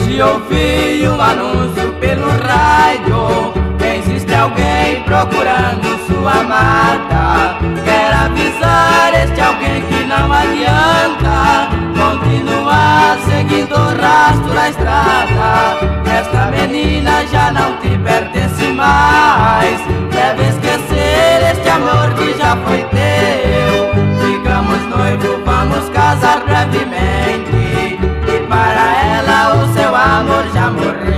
Hoje ouvi um anúncio pelo rádio: existe alguém procurando sua amada. Quero avisar este alguém que não adianta continuar seguindo o rastro da estrada. Esta menina já não te pertence mais. Deve esquecer este amor que já foi teu. Ficamos noivos, vamos casar brevemente, e para ela o seu amor já morreu.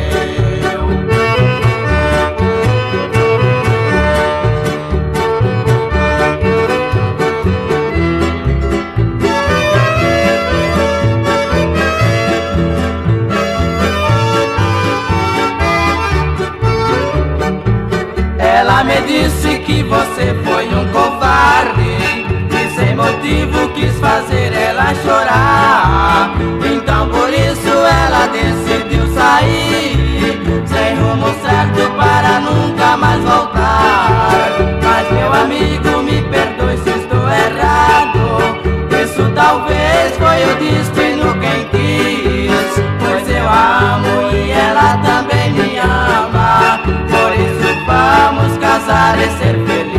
Ela me disse que você foi um covarde e sem motivo quis fazer ela chorar. Então por isso ela decidiu sair sem rumo certo para nunca mais voltar. Mas meu amigo, me perdoe se estou errado. Isso talvez foi o destino quem quis, pois eu amo e ela também me ama. Por isso vamos casar e ser felizes.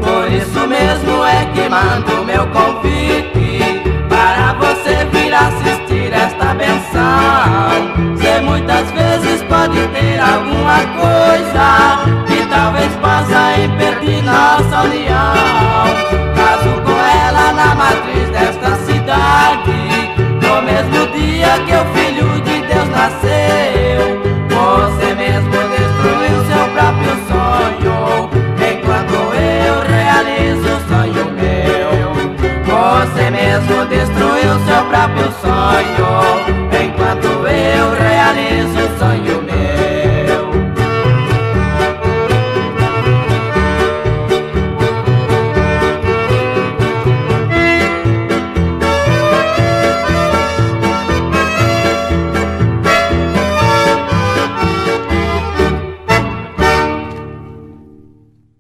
Por isso mesmo é que mando meu convite para você vir assistir esta benção. Cê muitas vezes pode ter alguma coisa que talvez possa impedir nossa união. Caso com ela na matriz desta cidade, no mesmo dia que o Filho de Deus nasceu. Você mesmo destruiu seu próprio sonho, enquanto eu realizo o sonho meu. Você mesmo destruiu seu próprio sonho,